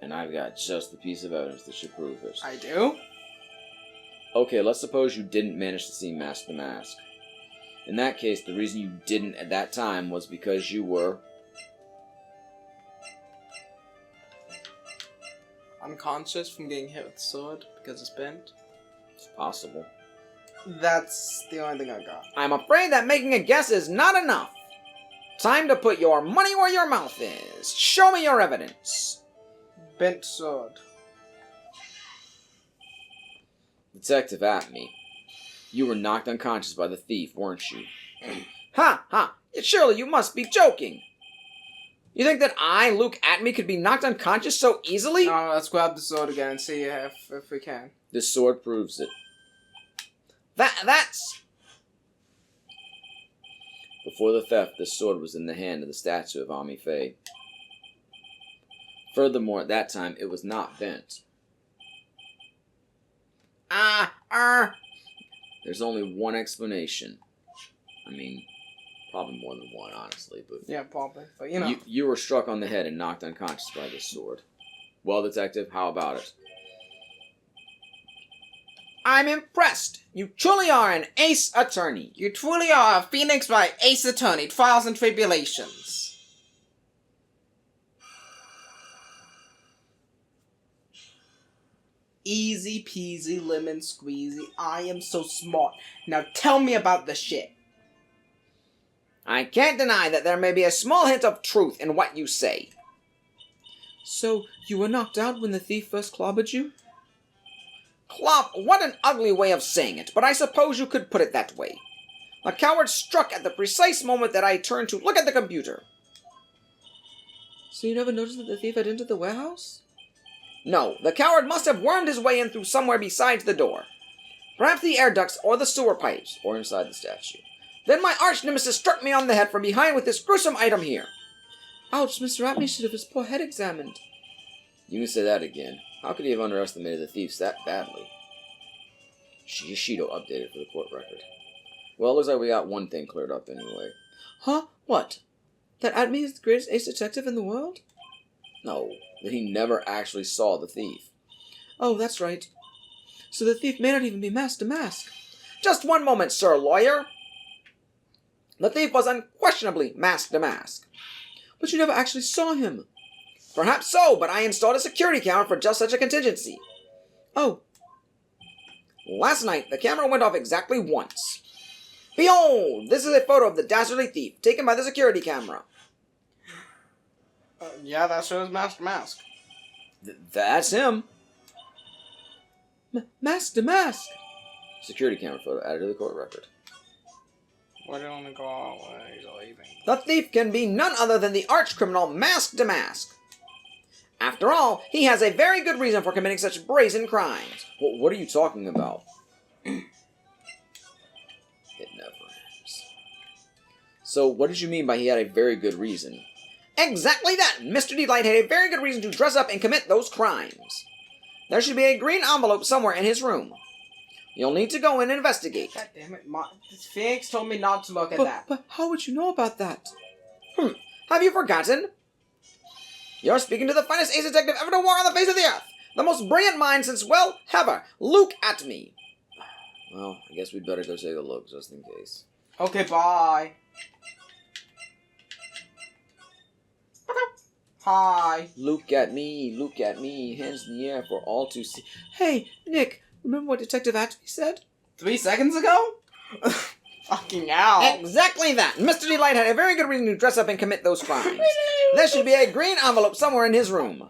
And I've got just the piece of evidence that should prove it. I do? Okay, let's suppose you didn't manage to see Mask the Mask. In that case, the reason you didn't at that time was because you were unconscious from getting hit with the sword because it's bent. It's possible. That's the only thing I got. I'm afraid that making a guess is not enough. Time to put your money where your mouth is. Show me your evidence. Bent sword. Detective Atme, you were knocked unconscious by the thief, weren't you? Ha ha! Surely you must be joking. You think that I, Luke Atme, could be knocked unconscious so easily? No, let's grab the sword again and see if we can. This sword proves it. That's... Before the theft, this sword was in the hand of the statue of Ami Faye. Furthermore, at that time, it was not bent. There's only one explanation. I mean, probably more than one, honestly, but... Yeah, probably. But, you know. You were struck on the head and knocked unconscious by this sword. Well, Detective, how about it? I'm impressed. You truly are an ace attorney. You truly are a phoenix by ace attorney, trials and tribulations. Easy peasy lemon squeezy. I am so smart. Now tell me about the shit. I can't deny that there may be a small hint of truth in what you say. So, you were knocked out when the thief first clobbered you? Clop, what an ugly way of saying it, but I suppose you could put it that way. The coward struck at the precise moment that I turned to look at the computer. So you never noticed that the thief had entered the warehouse? No, the coward must have wormed his way in through somewhere besides the door. Perhaps the air ducts or the sewer pipes, or inside the statue. Then my arch nemesis struck me on the head from behind with this gruesome item here. Ouch, Mr. Rapney should have his poor head examined. You can say that again. How could he have underestimated the thieves that badly? Shishido updated for the court record. Well, it looks like we got one thing cleared up anyway. Huh? What? That Atme is the greatest ace detective in the world? No, that he never actually saw the thief. Oh, that's right. So the thief may not even be mask to mask. Just one moment, sir lawyer. The thief was unquestionably mask to mask. But you never actually saw him. Perhaps so, but I installed a security camera for just such a contingency. Oh. Last night, the camera went off exactly once. Behold, this is a photo of the dastardly thief, taken by the security camera. Yeah, that shows mask to mask. That's him. Mask to mask. Security camera photo added to the court record. Why did it only go all the way? He's leaving. The thief can be none other than the arch-criminal Mask to Mask. After all, he has a very good reason for committing such brazen crimes. What are you talking about? It never ends. So, what did you mean by he had a very good reason? Exactly that! Mr. Delight had a very good reason to dress up and commit those crimes. There should be a green envelope somewhere in his room. You'll need to go in and investigate. God damn it, Phoenix told me not to look at that. But how would you know about that? Have you forgotten? You're speaking to the finest ace detective ever to walk on the face of the earth. The most brilliant mind since, well, ever. Luke Atme. Well, I guess we'd better go take a look, just in case. Okay, bye. Hi. Look at me, hands in the air for all to see. Hey, Nick, remember what Detective Atme said? 3 seconds ago? Fucking hell. Exactly that. Mr. Delight had a very good reason to dress up and commit those crimes. There should be a green envelope somewhere in his room.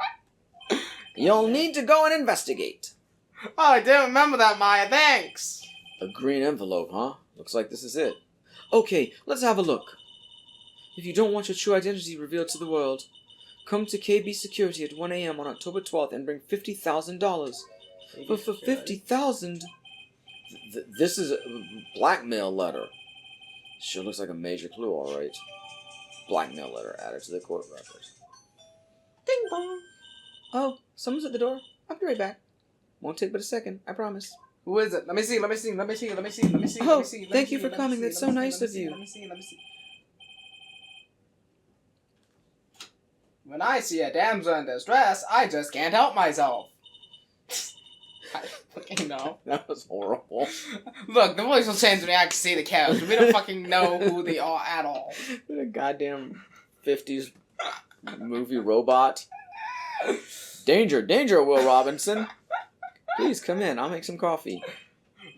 You'll need to go and investigate. Oh, I didn't remember that, Maya. Thanks. A green envelope, huh? Looks like this is it. Okay, let's have a look. If you don't want your true identity revealed to the world, come to KB Security at 1 a.m. on October 12th and bring $50,000. For $50,000? This is a blackmail letter. Sure looks like a major clue, all right. Blackmail letter added to the court record. Ding dong. Oh, someone's at the door. I'll be right back. Won't take but a second, I promise. Who is it? Let me see. Oh, thank you for coming. That's so nice of you. Let me see. When I see a damsel in distress, I just can't help myself. I fucking know. That was horrible. Look, the voice will change when I can see the characters. We don't fucking know who they are at all. A goddamn 50s movie robot. Danger, danger, Will Robinson. Please come in. I'll make some coffee.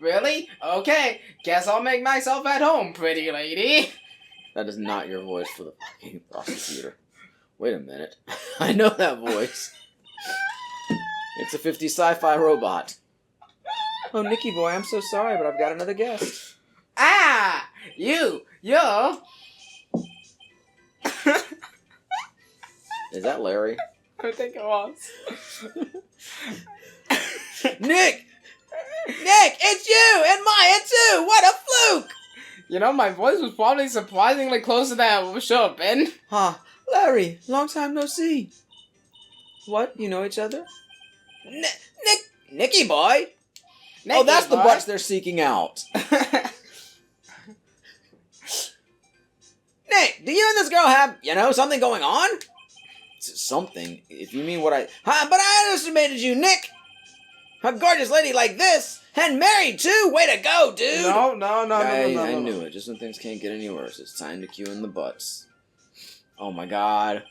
Really? Okay. Guess I'll make myself at home, pretty lady. That is not your voice for the fucking prosecutor. Wait a minute. I know that voice. It's a 50s sci-fi robot. Oh, Nicky boy, I'm so sorry, but I've got another guest. Ah! You're... Is that Larry? I think it was. Nick! Nick, it's you! And Maya, too! What a fluke! You know, my voice was probably surprisingly close to that it should have been. Huh. Larry, long time no see. What? You know each other? Nicky boy! Oh, that's the BUTZ they're seeking out. Nick, do you and this girl have, something going on? Something? If you mean what I... Huh, but I underestimated you, Nick! A gorgeous lady like this, and married too! Way to go, dude! No. I knew it. Just when things can't get any worse, it's time to cue in the BUTZ. Oh my god.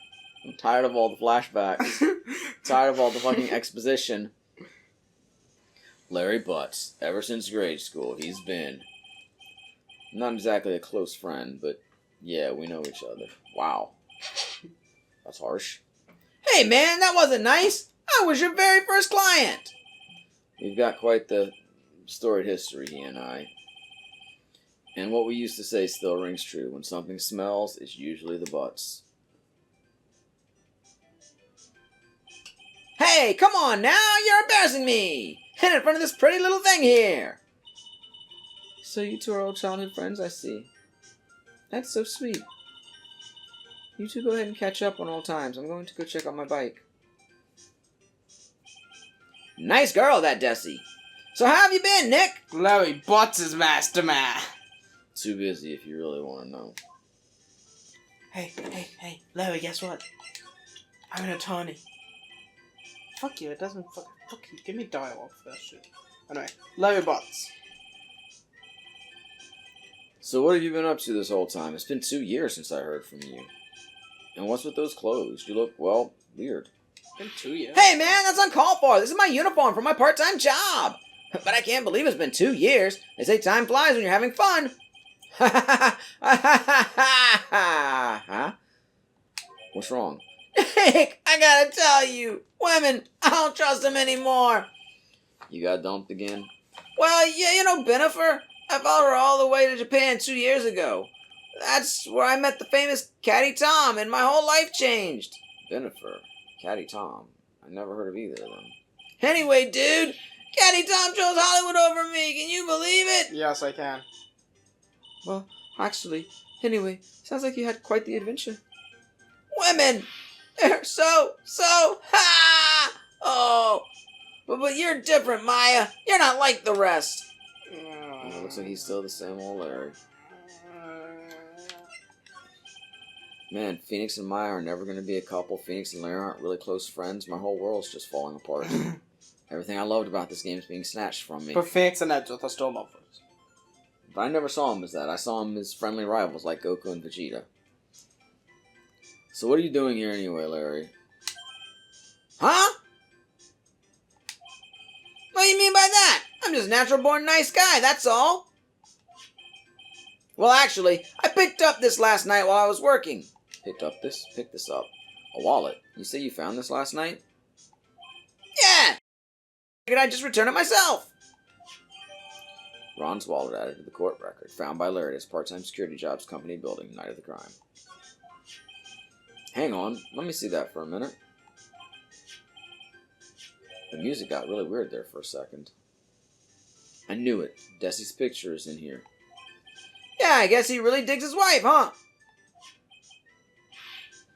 I'm tired of all the flashbacks. Tired of all the fucking exposition. Larry BUTZ. Ever since grade school, he's been... not exactly a close friend, but yeah, we know each other. Wow. That's harsh. Hey man, that wasn't nice! I was your very first client! We've got quite the storied history, he and I. And what we used to say still rings true. When something smells, it's usually the BUTZ. Hey, come on now! You're embarrassing me! And in front of this pretty little thing here! So you two are old childhood friends, I see. That's so sweet. You two go ahead and catch up on old times. I'm going to go check out my bike. Nice girl, that Desi. So how have you been, Nick? Larry BUTZ is mastermind. Too busy if you really want to know. Hey, Larry, guess what? I'm an attorney. Fuck you, it doesn't fuck you. Give me dialogue for that shit. Anyway, Larry BUTZ. So what have you been up to this whole time? It's been 2 years since I heard from you. And what's with those clothes? You look, well, weird. Been 2 years. Hey man, that's uncalled for. This is my uniform for my part-time job. But I can't believe it's been 2 years. They say time flies when you're having fun. Huh? What's wrong? Nick, I gotta tell you, women, I don't trust them anymore. You got dumped again? Well, yeah, Benifer. I followed her all the way to Japan 2 years ago. That's where I met the famous Caddy Tom, and my whole life changed. Benifer, Caddy Tom. I never heard of either of them. Anyway, dude, Caddy Tom chose Hollywood over me. Can you believe it? Yes, I can. Well, actually, anyway, sounds like you had quite the adventure. Women! They're so, oh. But you're different, Maya. You're not like the rest. It looks like he's still the same old Larry. Man, Phoenix and Maya are never going to be a couple. Phoenix and Larry aren't really close friends. My whole world's just falling apart. Everything I loved about this game is being snatched from me. But Phoenix and Edge are still lovers. But I never saw them as that. I saw them as friendly rivals like Goku and Vegeta. So what are you doing here anyway, Larry? Huh? What do you mean by that? I'm just a natural-born nice guy, that's all. Well, actually, I picked up this last night while I was working. Picked this up. A wallet. You say you found this last night? Yeah! Figured I'd just return it myself. Ron's wallet added to the court record, found by Larry at his part-time security jobs company building, night of the crime. Hang on, let me see that for a minute. The music got really weird there for a second. I knew it. Desi's picture is in here. Yeah, I guess he really digs his wife, huh?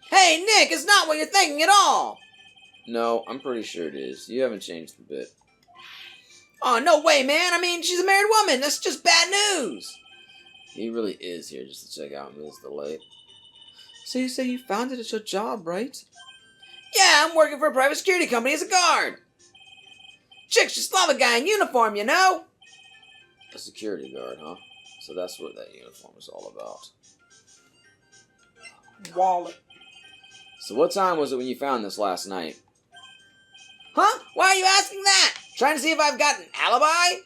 Hey, Nick, it's not what you're thinking at all! No, I'm pretty sure it is. You haven't changed a bit. Oh, no way, man! I mean, she's a married woman! That's just bad news! He really is here just to check out Ms. DeLay. So you say you found it at your job, right? Yeah, I'm working for a private security company as a guard. Chick, she's Slavic guy in uniform, you know? A security guard, huh? So that's what that uniform is all about. Wallet. So what time was it when you found this last night? Huh? Why are you asking that? Trying to see if I've got an alibi?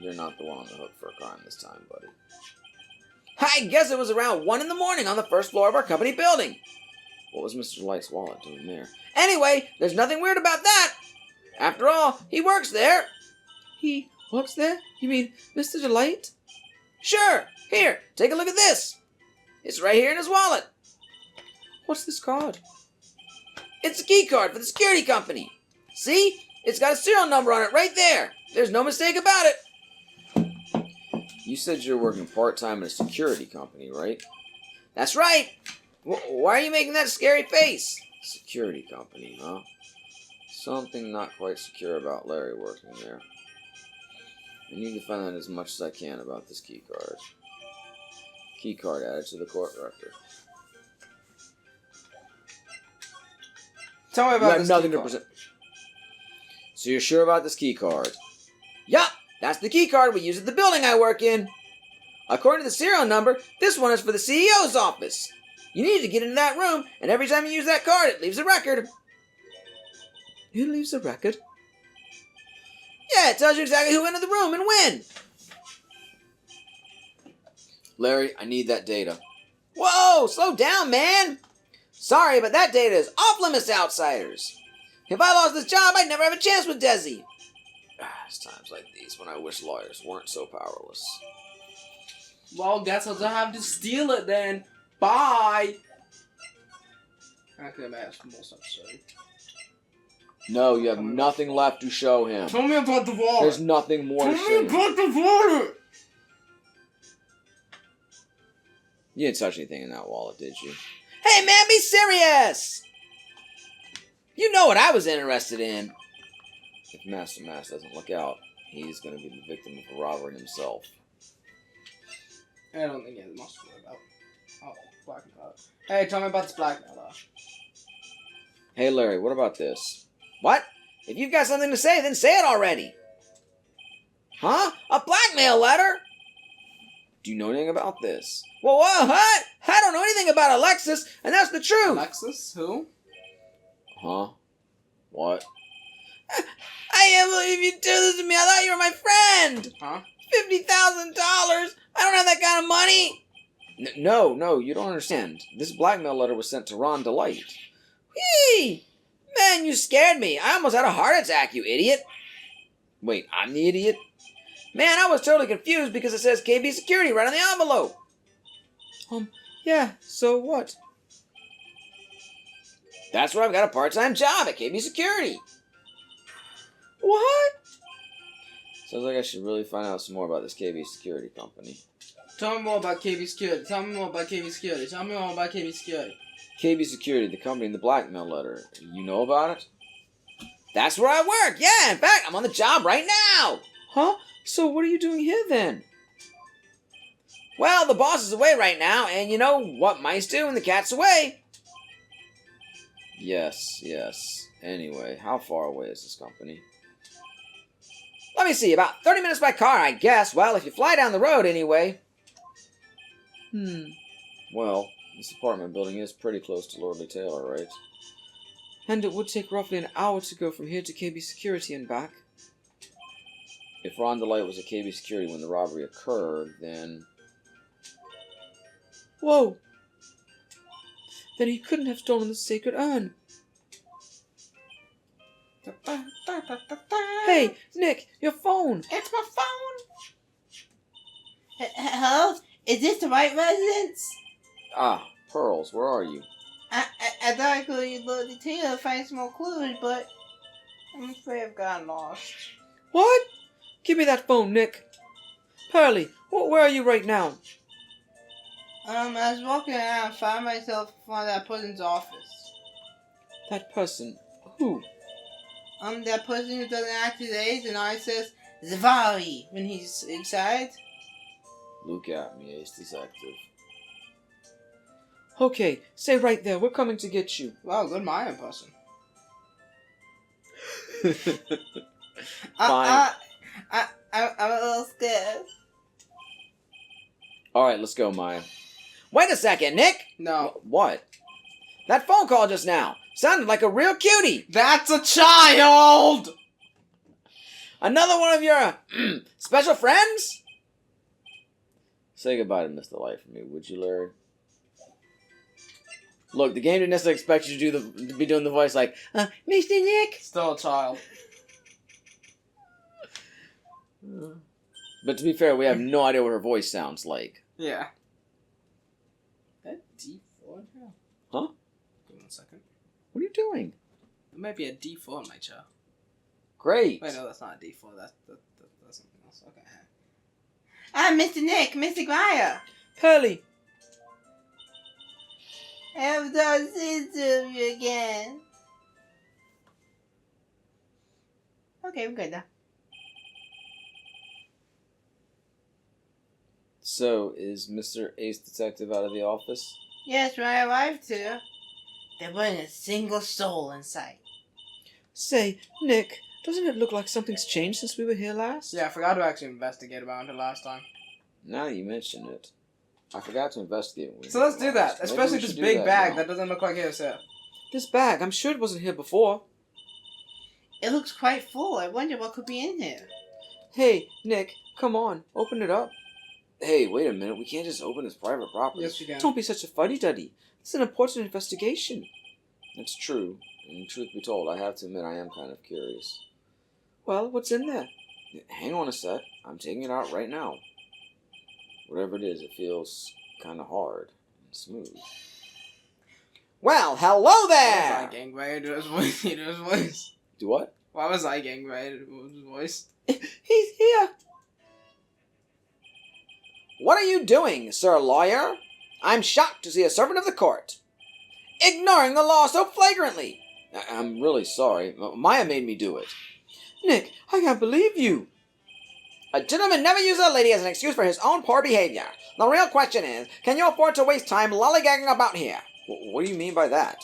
You're not the one on the hook for a crime this time, buddy. I guess it was around 1 in the morning on the first floor of our company building. What was Mr. Light's wallet doing there? Anyway, there's nothing weird about that. After all, he works there. He works there? You mean Mr. Delight? Sure. Here, take a look at this. It's right here in his wallet. What's this card? It's a key card for the security company. See? It's got a serial number on it right there. There's no mistake about it. You said you're working part-time at a security company, right? That's right. Why are you making that scary face? Security company, huh? Something not quite secure about Larry working there. I need to find out as much as I can about this key card. Key card added to the court record. Tell me You about have this nothing key to card. present. So you're sure about this key card? Yup, that's the key card we use at the building I work in. According to the serial number, this one is for the CEO's office. You need to get into that room, and every time you use that card, it leaves a record. It leaves a record? Yeah, it tells you exactly who entered the room and when. Larry, I need that data. Whoa, slow down, man. Sorry, but that data is off limits to outsiders. If I lost this job, I'd never have a chance with Desi. It's times like these when I wish lawyers weren't so powerless. Well, guess I'll just have to steal it then. Bye. I could have asked for more stuff, sorry. No, you have nothing left to show him. Tell me about the wallet. There's nothing more to Tell show me him. about the wallet. You didn't touch anything in that wallet, did you? Hey, man, be serious! You know what I was interested in. If Master Mass doesn't look out, he's going to be the victim of a robbery himself. I don't think he has much to worry about. Oh, blackmail. Hey, tell me about this blackmail. Hey, Larry, what about this? What? If you've got something to say, then say it already. Huh? A blackmail letter? Do you know anything about this? Well, what? I don't know anything about Alexis, and that's the truth. Alexis? Who? Huh? What? I can't believe you do this to me. I thought you were my friend. Huh? $50,000. I don't have that kind of money. No, you don't understand. This blackmail letter was sent to Ron Delight. Whee! Man, you scared me. I almost had a heart attack, you idiot. Wait, I'm the idiot? Man, I was totally confused because it says KB Security right on the envelope. Yeah, so what? That's where I've got a part-time job at KB Security. What? Sounds like I should really find out some more about this KB Security company. Tell me more about KB Security. Tell me more about KB Security. Tell me more about KB Security. KB Security, the company in the blackmail letter. You know about it? That's where I work. Yeah, in fact, I'm on the job right now. Huh? So what are you doing here then? Well, the boss is away right now, and you know what mice do when the cat's away. Yes. Anyway, how far away is this company? Let me see, about 30 minutes by car, I guess. Well, if you fly down the road anyway. Well, this apartment building is pretty close to Lordly Taylor, right? And it would take roughly an hour to go from here to KB Security and back. If Ron Delight was at KB Security when the robbery occurred, then... Whoa! Then he couldn't have stolen the sacred urn. Hey, Nick, your phone! It's my phone. Hello? Is this the right residence? Ah, Pearls, where are you? I thought I could look the tail to find some more clues, but I'm afraid I've gotten lost. What? Give me that phone, Nick. Pearly, where are you right now? I was walking around and found myself in front of that person's office. That person. Who? That person who doesn't act his age and always says Zavari when he's excited. Look at me, ace detective. Okay, stay right there. We're coming to get you. Wow, good Mayan person. Fine. I'm a little scared. Alright, let's go, Maya. Wait a second, Nick! No. What? That phone call just now sounded like a real cutie. That's a child! Another one of your special friends? Say goodbye to Mr. Light for me, would you, Larry? Look, the game didn't necessarily expect you to be doing the voice like, Mr. Nick. Still a child. But to be fair, we have no idea what her voice sounds like. Yeah. That D4 now? Huh? Give me 1 second. What are you doing? It might be a D4 in my chair. Great. Wait, no, that's not a D4. That's something else. Okay. Mr. Nick, Mr. Gryer. Pearly. I'm so sick of you again. Okay, we're good now. So, is Mr. Ace Detective out of the office? Yes, when I arrived here, there wasn't a single soul in sight. Say, Nick, doesn't it look like something's changed since we were here last? Yeah, I forgot to actually investigate about it last time. Now that you mention it, I forgot to investigate. So let's do that. Maybe Especially we this should do big that bag now. that doesn't look like it was here. This bag, I'm sure it wasn't here before. It looks quite full. I wonder what could be in here. Hey, Nick, come on, open it up. Hey, wait a minute, we can't just open this private property. Yes, we can. Don't be such a fuddy-duddy. This is an important investigation. That's true, and truth be told, I have to admit I am kind of curious. Well, what's in there? Hang on a sec, I'm taking it out right now. Whatever it is, it feels kind of hard and smooth. Well, hello Why was there! I getting ready to do his voice? He did his voice. Do what? Why was I getting ready to do his voice? He's here! What are you doing, Sir Lawyer? I'm shocked to see a servant of the court ignoring the law so flagrantly. I'm really sorry. Maya made me do it. Nick, I can't believe you. A gentleman never uses a lady as an excuse for his own poor behavior. The real question is, can you afford to waste time lollygagging about here? What do you mean by that?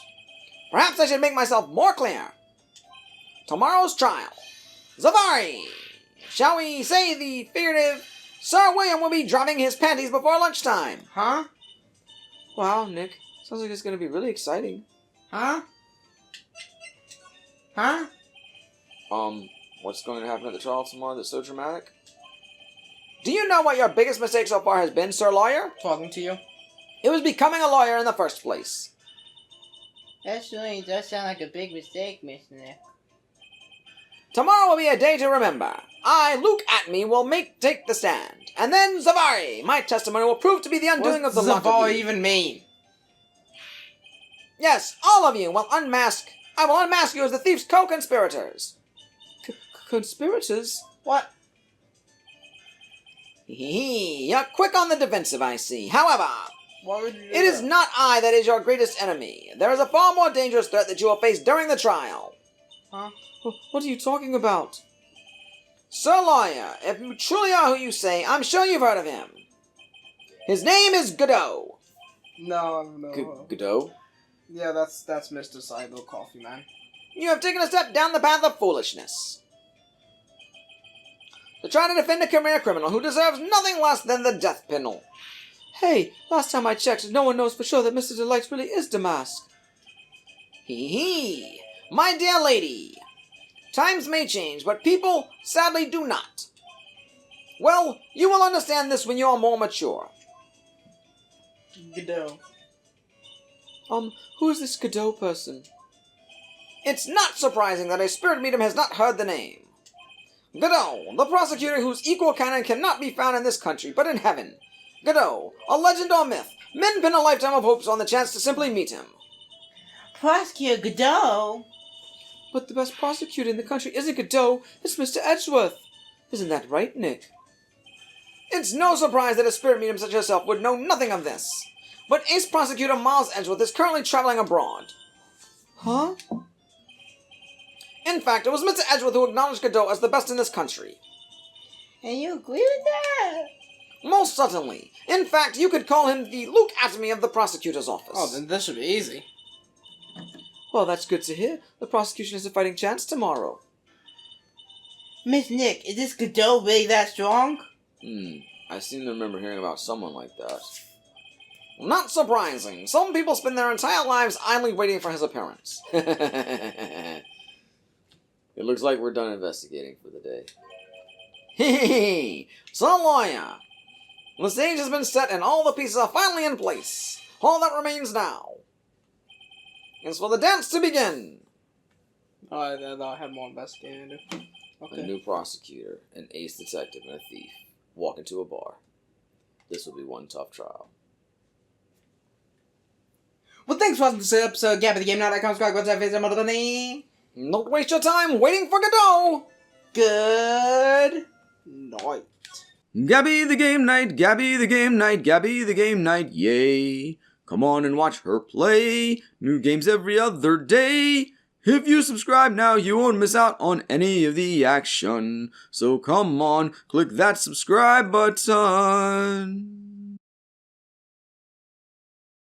Perhaps I should make myself more clear. Tomorrow's trial. Zavari! Shall we say the figurative, Sir William will be dropping his panties before lunchtime. Huh? Wow, Nick. Sounds like it's going to be really exciting. Huh? Huh? What's going to happen at the trial tomorrow that's so dramatic? Do you know what your biggest mistake so far has been, Sir Lawyer? Talking to you. It was becoming a lawyer in the first place. That certainly does sound like a big mistake, Mr. Nick. Tomorrow will be a day to remember. I, Luke Atme, will take the stand. And then Zavari, my testimony will prove to be the undoing of the lot of Zavari you. even mean? Yes, all of you will unmask. I will unmask you as the thief's co-conspirators. Conspirators? What? You're quick on the defensive, I see. However, Why would you do it is that? not I that is your greatest enemy. There is a far more dangerous threat that you will face during the trial. Huh? What are you talking about? Sir Lawyer, if you truly are who you say, I'm sure you've heard of him. His name is Godot. No. Godot? Yeah, that's Mr. Cybo Coffee Man. You have taken a step down the path of foolishness. To try to defend a career criminal who deserves nothing less than the death penalty. Hey, last time I checked, no one knows for sure that Mr. Delight really is Damask. Hee. My dear lady, times may change, but people sadly do not. Well, you will understand this when you are more mature. Godot. Who is this Godot person? It's not surprising that a spirit medium has not heard the name. Godot, the prosecutor whose equal canon cannot be found in this country, but in heaven. Godot, a legend or myth. Men pin a lifetime of hopes on the chance to simply meet him. Prosecutor Godot? But the best prosecutor in the country isn't Godot, it's Mr. Edgeworth. Isn't that right, Nick? It's no surprise that a spirit medium such as yourself would know nothing of this. But Ace Prosecutor Miles Edgeworth is currently traveling abroad. Huh? In fact, it was Mr. Edgeworth who acknowledged Godot as the best in this country. And you agree with that? Most certainly. In fact, you could call him the Luke Atme of the prosecutor's office. Oh, then this should be easy. Well, that's good to hear. The prosecution has a fighting chance tomorrow. Miss Nick, is this Godot really that strong? I seem to remember hearing about someone like that. Not surprising. Some people spend their entire lives idly waiting for his appearance. It looks like we're done investigating for the day. Hey, so lawyer, the stage has been set and all the pieces are finally in place. All that remains now is for the dance to begin. I have more investigating to do. A Okay. new prosecutor, an ace detective, and a thief walk into a bar. This will be one tough trial. Well, thanks for watching this episode. Gabby the Game Night. Subscribe. What's that? Don't waste your time waiting for Godot! Good night. Gabby the Game Night, Gabby the Game Night, Gabby the Game Night, yay! Come on and watch her play. New games every other day. If you subscribe now, you won't miss out on any of the action. So come on, click that subscribe button.